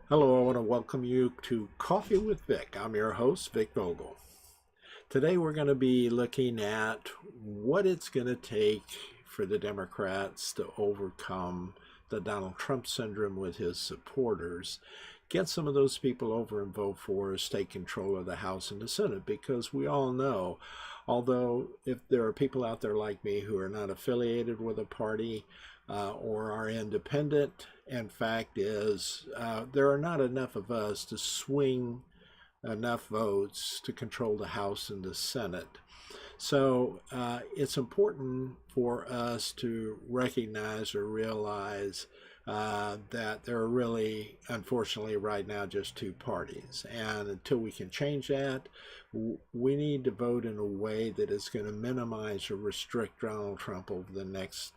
Hello, I want to welcome you to Coffee with Vic. I'm your host, Vic Vogel. Today we're going to be looking at what it's going to take for the Democrats to overcome the Donald Trump syndrome with his supporters, get some of those people over and vote for us, take control of the House and the Senate, because we all know, although if there are people out there like me who are not affiliated with a party, or are independent, and fact is, there are not enough of us to swing enough votes to control the House and the Senate. So it's important for us to recognize or realize that there are really, unfortunately, right now just two parties. And until we can change that, we need to vote in a way that is going to minimize or restrict Donald Trump over the next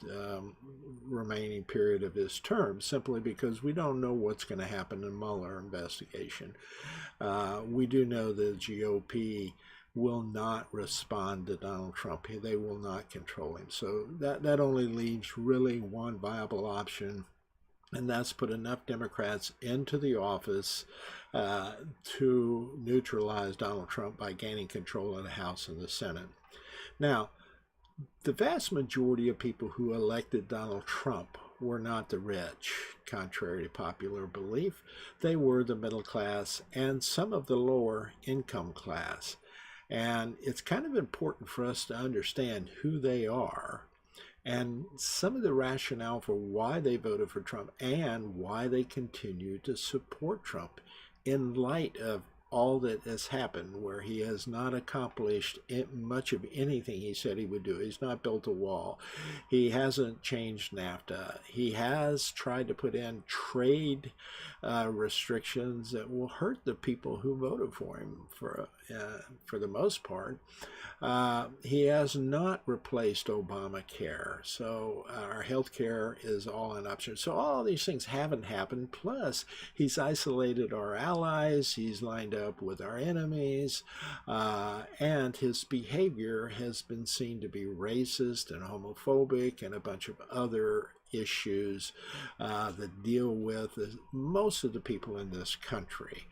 remaining period of his term, simply because we don't know what's going to happen in the Mueller investigation. We do know the GOP will not respond to Donald Trump. They will not control him. So that only leaves really one viable option, and that's put enough Democrats into the office to neutralize Donald Trump by gaining control of the House and the Senate. Now, the vast majority of people who elected Donald Trump were not the rich, contrary to popular belief. They were the middle class and some of the lower income class. And it's kind of important for us to understand who they are and some of the rationale for why they voted for Trump and why they continue to support Trump in light of all that has happened, where he has not accomplished much of anything he said he would do. He's not built a wall. He hasn't changed NAFTA. He has tried to put in trade restrictions that will hurt the people who voted for him for the most part. He has not replaced Obamacare, so our health care is all an option. So all these things haven't happened. Plus, he's isolated our allies, he's lined up with our enemies, and his behavior has been seen to be racist and homophobic and a bunch of other issues that deal with most of the people in this country.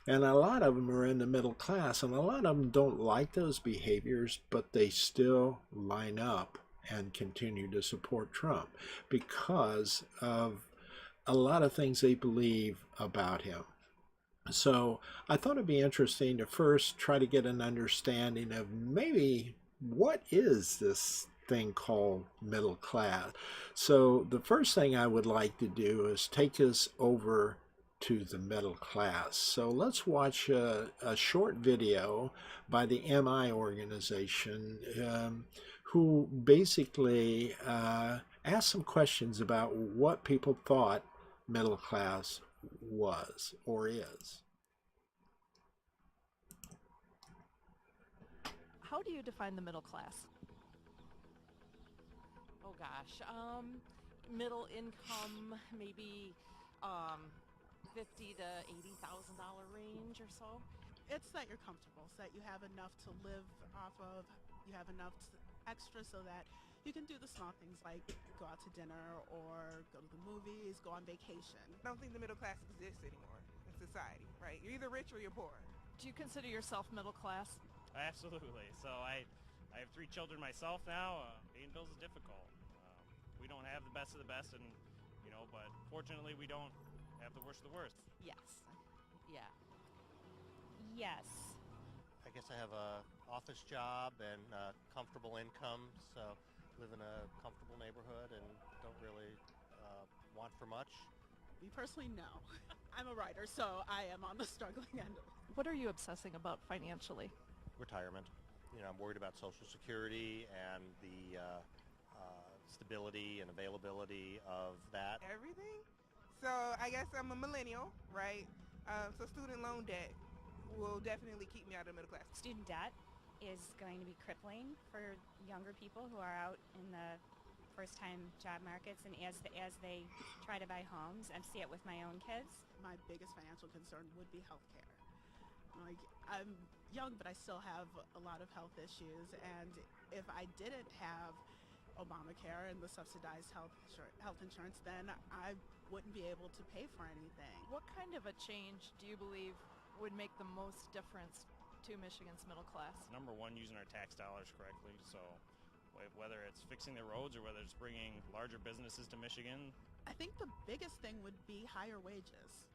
And a lot of them are in the middle class, and a lot of them don't like those behaviors, but they still line up and continue to support Trump because of a lot of things they believe about him. So I thought it'd be interesting to first try to get an understanding of maybe what is this thing called middle class. So the first thing I would like to do is take us over to the middle class. So let's watch a short video by the MI organization, who basically asked some questions about what people thought middle class was or is. How do you define the middle class? Oh gosh, middle income, maybe fifty to $80,000 range or so. It's that you're comfortable, so that you have enough to live off of, you have enough extra so that you can do the small things like go out to dinner or go to the movies, go on vacation. I don't think the middle class exists anymore in society, right? You're either rich or you're poor. Do you consider yourself middle class? Absolutely. So I have three children myself now. Paying bills is difficult. We don't have the best of the best, and but fortunately we don't have the worst of the worst. Yes. Yeah. Yes. I guess I have a office job and comfortable income, so live in a comfortable neighborhood and don't really want for much. Me personally, no. I'm a writer, so I am on the struggling end. What are you obsessing about financially? Retirement. I'm worried about Social Security and the stability and availability of that. Everything. So I guess I'm a millennial, right? So student loan debt will definitely keep me out of the middle class. Student debt is going to be crippling for younger people who are out in the first-time job markets, and as they try to buy homes, I see it with my own kids. My biggest financial concern would be healthcare. Like, I'm young, but I still have a lot of health issues, and if I didn't have Obamacare and the subsidized health insurance, then I wouldn't be able to pay for anything. What kind of a change do you believe would make the most difference to Michigan's middle class? Number one, using our tax dollars correctly. So whether it's fixing the roads or whether it's bringing larger businesses to Michigan. I think the biggest thing would be higher wages.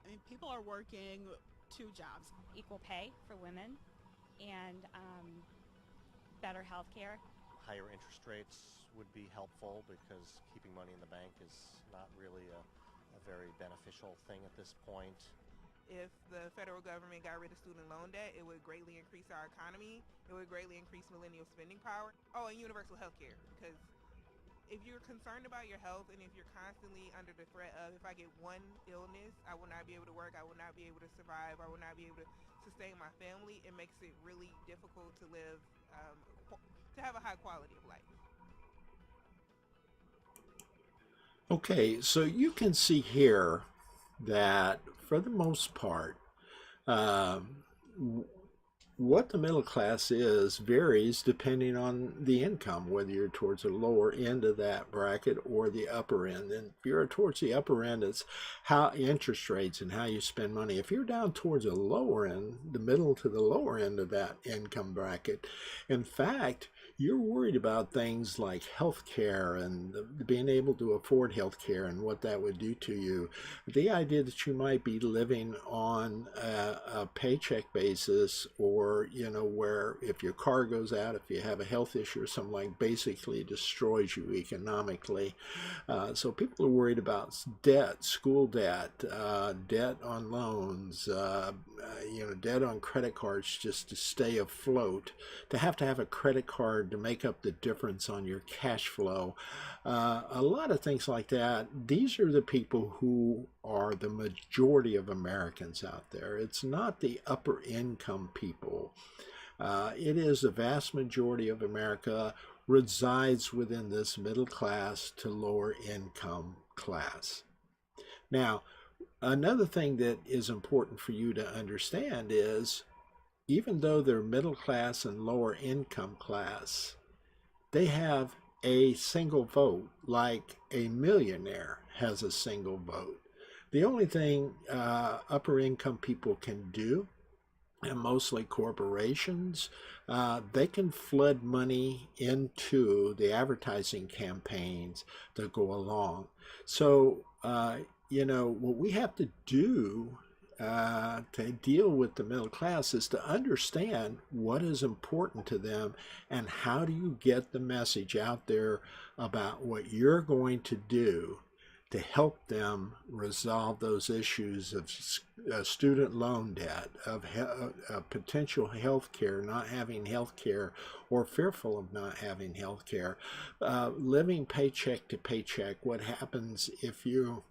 I mean, people are working 2 jobs. Equal pay for women and better health care. Higher interest rates would be helpful because keeping money in the bank is not really a very beneficial thing at this point. If the federal government got rid of student loan debt, it would greatly increase our economy. It would greatly increase millennial spending power. Oh, and universal health care. Because if you're concerned about your health and if you're constantly under the threat of, if I get one illness, I will not be able to work, I will not be able to survive, I will not be able to sustain my family, it makes it really difficult to live, to have a high quality of life. Okay, so you can see here that for the most part, what the middle class is varies depending on the income, whether you're towards the lower end of that bracket or the upper end. And if you're towards the upper end, it's how interest rates and how you spend money. If you're down towards the lower end, the middle to the lower end of that income bracket, in fact, you're worried about things like health care and being able to afford health care and what that would do to you. The idea that you might be living on a paycheck basis, or, you know, where if your car goes out, if you have a health issue or something, like, basically destroys you economically. So people are worried about debt, school debt, debt on loans, you know, debt on credit cards just to stay afloat, to have a credit card to make up the difference on your cash flow. A lot of things like that. These are the people who are the majority of Americans out there. It's not the upper income people. It is the vast majority of America resides within this middle class to lower income class. Now, another thing that is important for you to understand is, even though they're middle class and lower income class, they have a single vote, like a millionaire has a single vote. The only thing upper income people can do, and mostly corporations, they can flood money into the advertising campaigns that go along. So, you know, what we have to do to deal with the middle class is to understand what is important to them and how do you get the message out there about what you're going to do to help them resolve those issues of student loan debt, of potential health care, not having health care, or fearful of not having health care, living paycheck to paycheck. What happens if you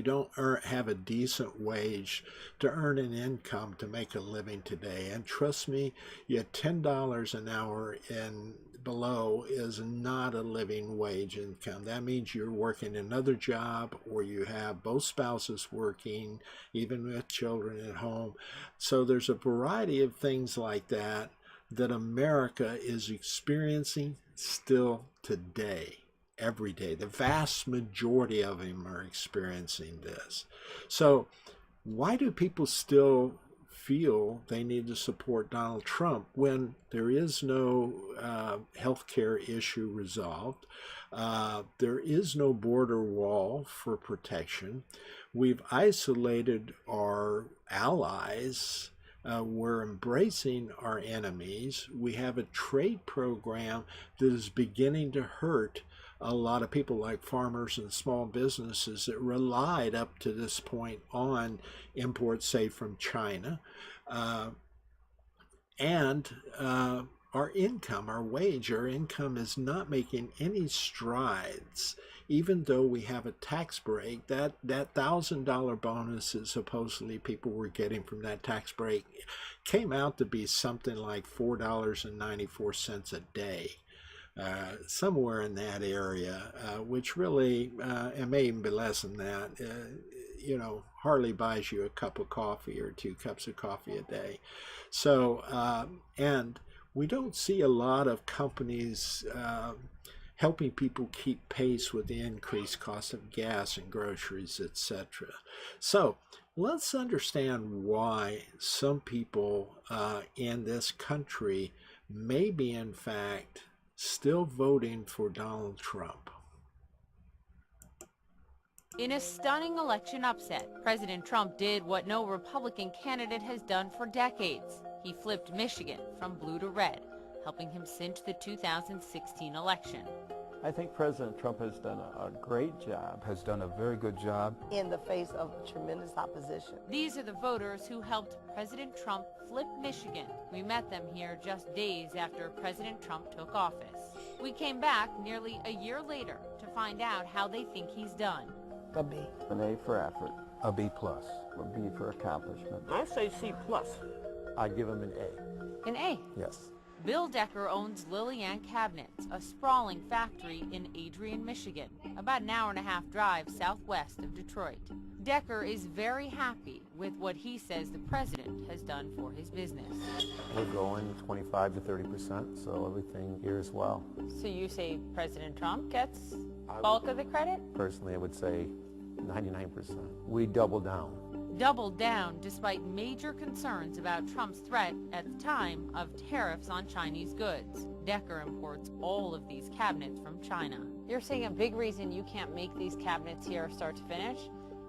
don't have a decent wage to earn an income to make a living today? And trust me, you $10 an hour and below is not a living wage income. That means you're working another job, or you have both spouses working, even with children at home. So there's a variety of things like that that America is experiencing still today. Every day. The vast majority of them are experiencing this. So why do people still feel they need to support Donald Trump when there is no health care issue resolved? There is no border wall for protection. We've isolated our allies. We're embracing our enemies. We have a trade program that is beginning to hurt a lot of people, like farmers and small businesses that relied up to this point on imports, say, from China. And our income, our wage, our income is not making any strides, even though we have a tax break. That $1,000 bonus that supposedly people were getting from that tax break came out to be something like $4.94 a day. Somewhere in that area, which really, it may even be less than that, you know, hardly buys you a cup of coffee or 2 cups of coffee a day. So, and we don't see a lot of companies helping people keep pace with the increased cost of gas and groceries, etc. So let's understand why some people in this country may be, in fact, still voting for Donald Trump. In a stunning election upset, President Trump did what no Republican candidate has done for decades. He flipped Michigan from blue to red, helping him cinch the 2016 election. I think President Trump has done a great job, has done a very good job. In the face of tremendous opposition. These are the voters who helped President Trump flip Michigan. We met them here just days after President Trump took office. We came back nearly a year later to find out how they think he's done. A B. An A for effort, a B plus, a B for accomplishment. I say C plus. I give him an A. An A. Yes. Bill Decker owns Lillian Cabinets, a sprawling factory in Adrian, Michigan, about an hour-and-a-half drive southwest of Detroit. Decker is very happy with what he says the president has done for his business. We're growing 25 to 30%, so everything here is well. So you say President Trump gets bulk of the credit? Personally, I would say 99%. We double down. Doubled down despite major concerns about Trump's threat at the time of tariffs on Chinese goods. Decker imports all of these cabinets from China. You're saying a big reason you can't make these cabinets here start to finish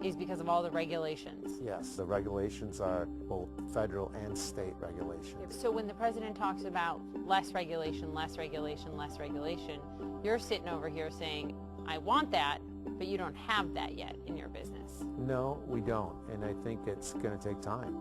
is because of all the regulations. Yes, the regulations are both federal and state regulations. So when the president talks about less regulation, less regulation, less regulation, you're sitting over here saying, I want that, but you don't have that yet in your business. No, we don't, and I think it's going to take time.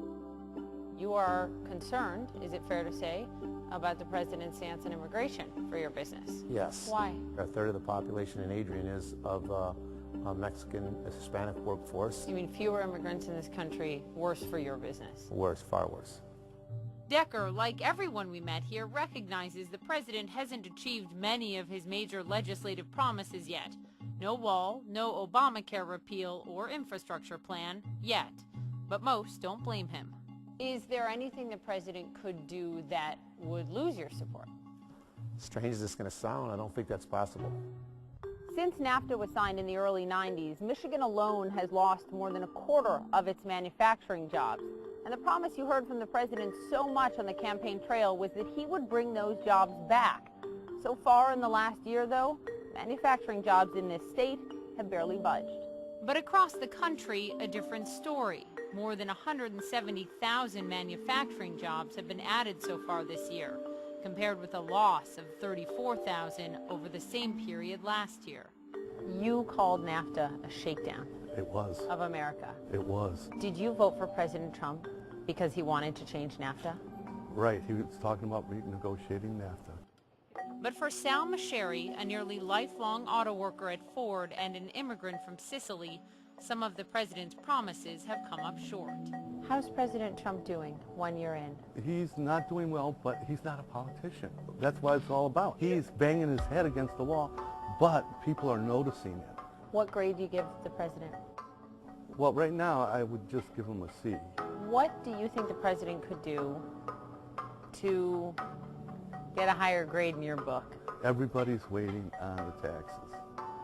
You are concerned, is it fair to say, about the president's stance on immigration for your business? Yes. Why? A third of the population in Adrian is of a Mexican, Hispanic workforce. You mean fewer immigrants in this country, worse for your business? Worse, far worse. Decker, like everyone we met here, recognizes the president hasn't achieved many of his major legislative promises yet. No wall, no Obamacare repeal or infrastructure plan, yet. But most don't blame him. Is there anything the president could do that would lose your support? Strange as it's going to sound, I don't think that's possible. Since NAFTA was signed in the early 90s, Michigan alone has lost more than a quarter of its manufacturing jobs. And the promise you heard from the president so much on the campaign trail was that he would bring those jobs back. So far in the last year, though, manufacturing jobs in this state have barely budged. But across the country, a different story. More than 170,000 manufacturing jobs have been added so far this year, compared with a loss of 34,000 over the same period last year. You called NAFTA a shakedown. It was. Of America. It was. Did you vote for President Trump because he wanted to change NAFTA? Right, he was talking about renegotiating NAFTA. But for Sal Masheri, a nearly lifelong auto worker at Ford and an immigrant from Sicily, some of the president's promises have come up short. How's President Trump doing 1 year in? He's not doing well, but he's not a politician. That's what it's all about. He's banging his head against the wall, but people are noticing it. What grade do you give the president? Well, right now, I would just give him a C. What do you think the president could do to get a higher grade in your book? Everybody's waiting on the taxes.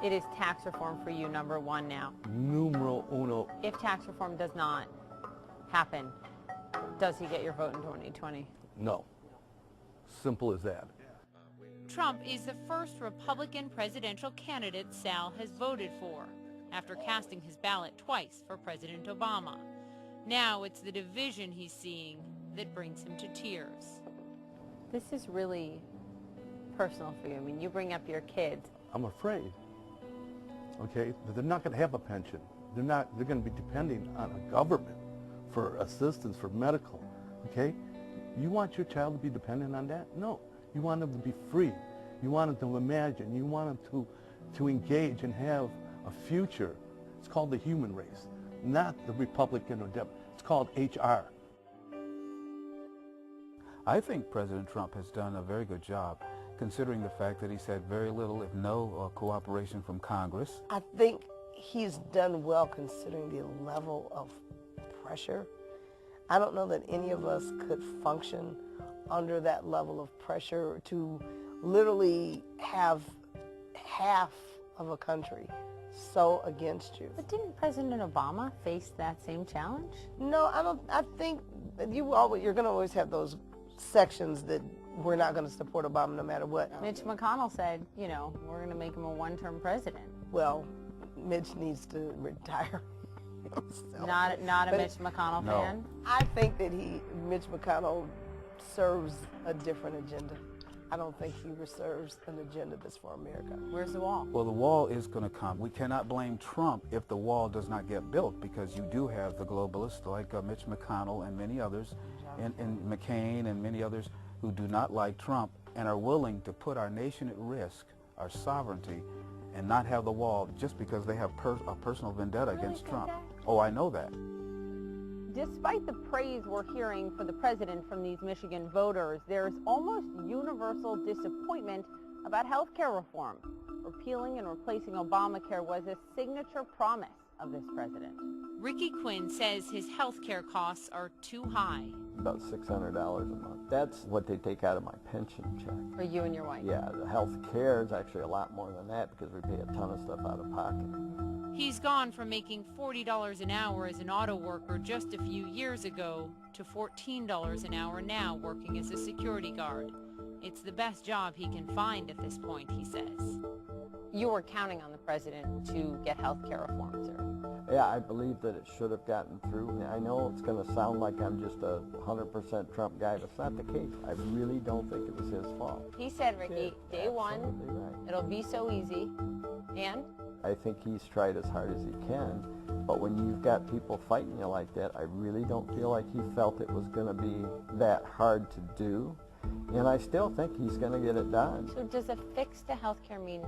It is tax reform for you, number one now. Numero uno. If tax reform does not happen, does he get your vote in 2020? No. Simple as that. Trump is the first Republican presidential candidate Sal has voted for, after casting his ballot twice for President Obama. Now it's the division he's seeing that brings him to tears. This is really personal for you. I mean, you bring up your kids. I'm afraid, okay, that they're not going to have a pension. They're going to be depending on a government for assistance, for medical, okay? You want your child to be dependent on that? No. You want them to be free. You want them to imagine. You want them to engage and have a future. It's called the human race, not the Republican or Democrat. It's called HR. I think President Trump has done a very good job, considering the fact that he's had very little, if no, cooperation from Congress. I think he's done well considering the level of pressure. I don't know that any of us could function under that level of pressure to literally have half of a country so against you. But didn't President Obama face that same challenge? No, I don't. I think you're going to always have those sections that we're not going to support Obama no matter what. Mitch McConnell said, you know, we're going to make him a one-term president. Well, Mitch needs to retire. Not a Mitch McConnell fan? I think that Mitch McConnell serves a different agenda. I don't think he serves an agenda that's for America. Where's the wall? Well, the wall is going to come. We cannot blame Trump if the wall does not get built, because you do have the globalists like Mitch McConnell and many others, and McCain and many others who do not like Trump and are willing to put our nation at risk, our sovereignty, and not have the wall just because they have a personal vendetta against Trump. Oh, I know that. Despite the praise we're hearing for the president from these Michigan voters, there's almost universal disappointment about health care reform. Repealing and replacing Obamacare was a signature promise of this president. Ricky Quinn says his health care costs are too high. About $600 a month. That's what they take out of my pension check. For you and your wife? Yeah, the health care is actually a lot more than that because we pay a ton of stuff out of pocket. He's gone from making $40 an hour as an auto worker just a few years ago to $14 an hour now working as a security guard. It's the best job he can find at this point, he says. You were counting on the president to get health care reform, sir. Yeah, I believe that it should have gotten through. I know it's going to sound like I'm just a 100% Trump guy. That's not the case. I really don't think it was his fault. He said, Ricky, day one, right. It'll be so easy. And? I think he's tried as hard as he can, but when you've got people fighting you like that, I really don't feel like he felt it was going to be that hard to do, and I still think he's going to get it done. So does a fix to health care mean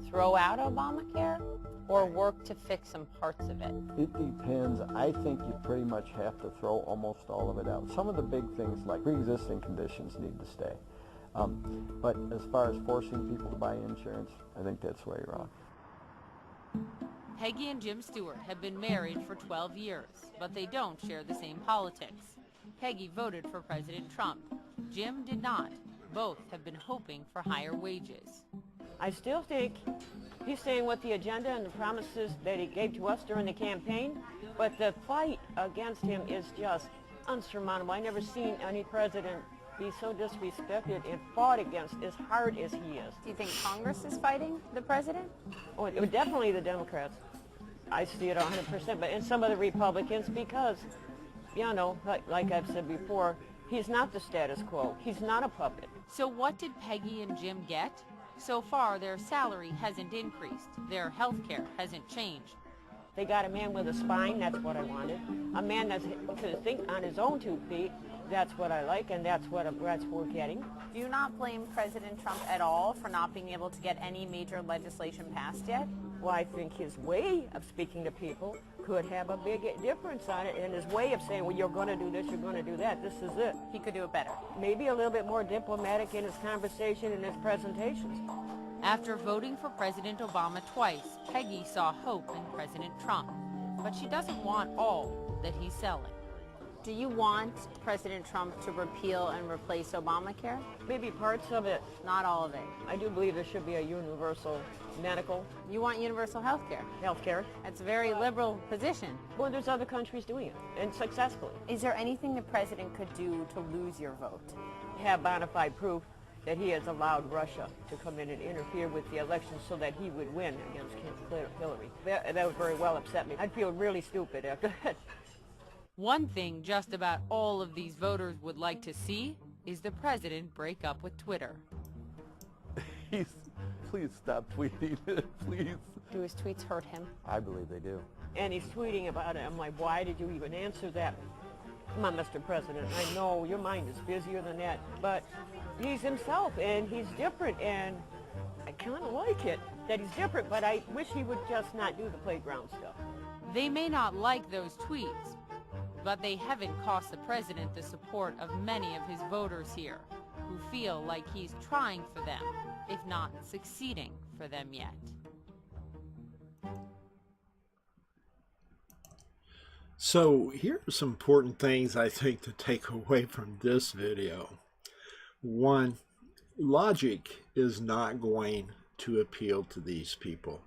throw out Obamacare or work to fix some parts of it? It depends. I think you pretty much have to throw almost all of it out. Some of the big things like pre-existing conditions need to stay, but as far as forcing people to buy insurance, I think that's way wrong. Peggy and Jim Stewart have been married for 12 years, but they don't share the same politics. Peggy voted for President Trump. Jim did not. Both have been hoping for higher wages. I still think he's staying with the agenda and the promises that he gave to us during the campaign, but the fight against him is just unsurmountable. I've never seen any president be so disrespected and fought against as hard as he is. Do you think Congress is fighting the president? Oh, definitely the Democrats. I see it 100%, but and some of the Republicans, because, you know, like I've said before, he's not the status quo. He's not a puppet. So what did Peggy and Jim get? So far, their salary hasn't increased. Their health care hasn't changed. They got a man with a spine, that's what I wanted. A man that could think on his own 2 feet, that's what I like, and that's what we're getting. Do you not blame President Trump at all for not being able to get any major legislation passed yet? Well, I think his way of speaking to people could have a big difference on it, and his way of saying, well, you're going to do this, you're going to do that, this is it. He could do it better. Maybe a little bit more diplomatic in his conversation and his presentations. After voting for President Obama twice, Peggy saw hope in President Trump, but she doesn't want all that he's selling. Do you want President Trump to repeal and replace Obamacare? Maybe parts of it. Not all of it. I do believe there should be a universal medical. You want universal health care? Health care. That's a very liberal position. Well, there's other countries doing it, and successfully. Is there anything the president could do to lose your vote? Have bona fide proof that he has allowed Russia to come in and interfere with the election so that he would win against Hillary. That would very well upset me. I'd feel really stupid after that. One thing just about all of these voters would like to see is the president break up with Twitter. Please stop tweeting it, please. Do his tweets hurt him? I believe they do. And he's tweeting about it. I'm like, why did you even answer that? Come on, Mr. President. I know your mind is busier than that, but he's himself, and he's different, and I kind of like it that he's different, but I wish he would just not do the playground stuff. They may not like those tweets, but they haven't cost the president the support of many of his voters here, who feel like he's trying for them, if not succeeding for them yet. So here are some important things I think to take away from this video. One, logic is not going to appeal to these people.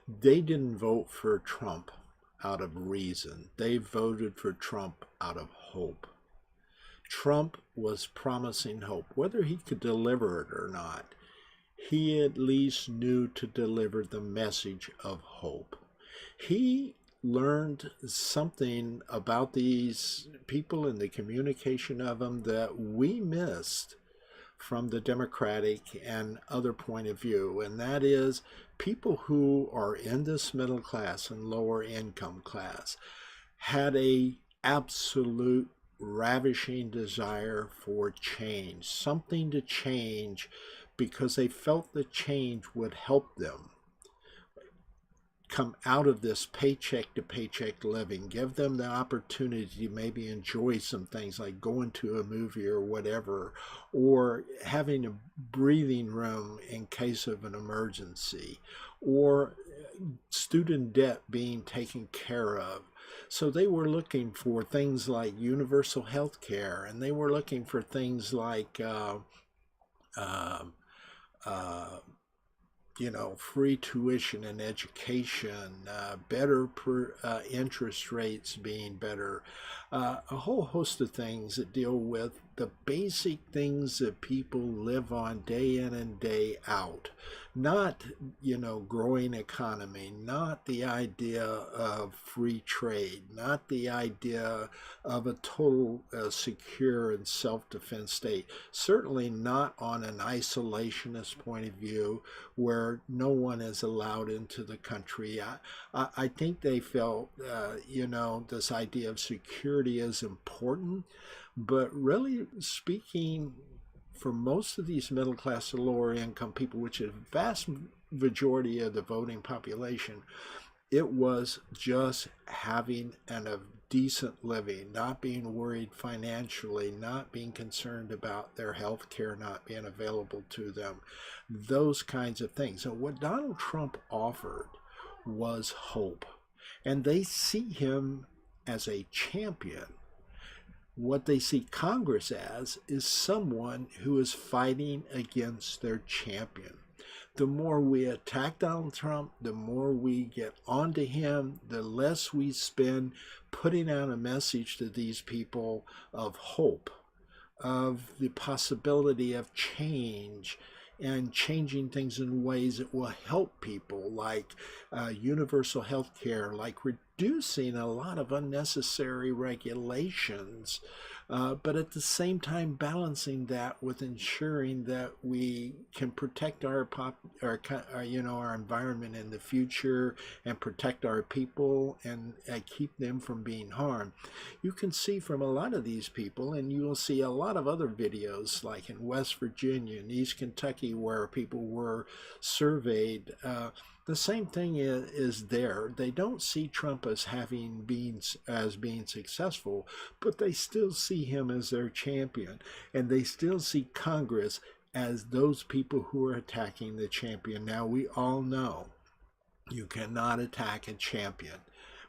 They didn't vote for Trump out of reason. They voted for Trump out of hope. Trump was promising hope. Whether he could deliver it or not, he at least knew to deliver the message of hope. He learned something about these people and the communication of them that we missed from the Democratic and other point of view, and that is people who are in this middle class and lower income class had a absolute ravishing desire for change, something to change, because they felt the change would help them come out of this paycheck to paycheck living, give them the opportunity to maybe enjoy some things like going to a movie or whatever, or having a breathing room in case of an emergency, or student debt being taken care of. So they were looking for things like universal health care, and they were looking for things like free tuition and education, better interest rates being better, a whole host of things that deal with the basic things that people live on day in and day out. Not, growing economy, not the idea of free trade, not the idea of a total secure and self-defense state. Certainly not on an isolationist point of view where no one is allowed into the country. I think they felt, this idea of security is important, but really speaking, for most of these middle class or lower income people, which is a vast majority of the voting population, it was just having a decent living, not being worried financially, not being concerned about their health care not being available to them, those kinds of things. And what Donald Trump offered was hope. And they see him as a champion. What they see Congress as is someone who is fighting against their champion. The more we attack Donald Trump, the more we get onto him, the less we spend putting out a message to these people of hope, of the possibility of change, and changing things in ways that will help people, like universal health care, like reducing a lot of unnecessary regulations, but at the same time balancing that with ensuring that we can protect our environment in the future and protect our people and keep them from being harmed. You can see from a lot of these people, and you will see a lot of other videos like in West Virginia and East Kentucky where people were surveyed. The same thing is there. They don't see Trump as being successful, but they still see him as their champion, and they still see Congress as those people who are attacking the champion. Now, we all know you cannot attack a champion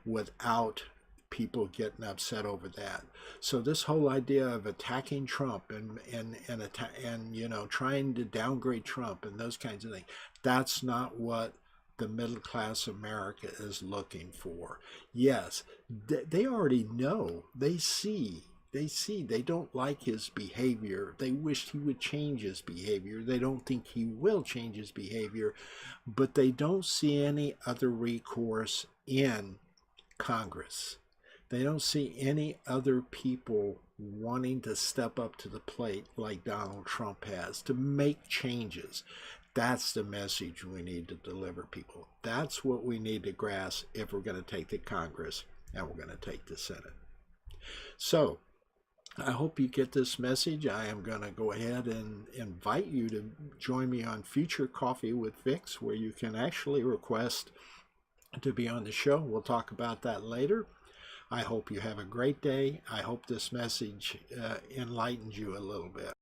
without people getting upset over that. So this whole idea of attacking Trump and trying to downgrade Trump and those kinds of things, that's not what the middle class America is looking for. Yes, they already know. They see. They don't like his behavior. They wish he would change his behavior. They don't think he will change his behavior, but they don't see any other recourse in Congress. They don't see any other people wanting to step up to the plate like Donald Trump has to make changes. That's the message we need to deliver, people. That's what we need to grasp if we're going to take the Congress and we're going to take the Senate. So I hope you get this message. I am going to go ahead and invite you to join me on future Coffee with Vicks, where you can actually request to be on the show. We'll talk about that later. I hope you have a great day. I hope this message enlightens you a little bit.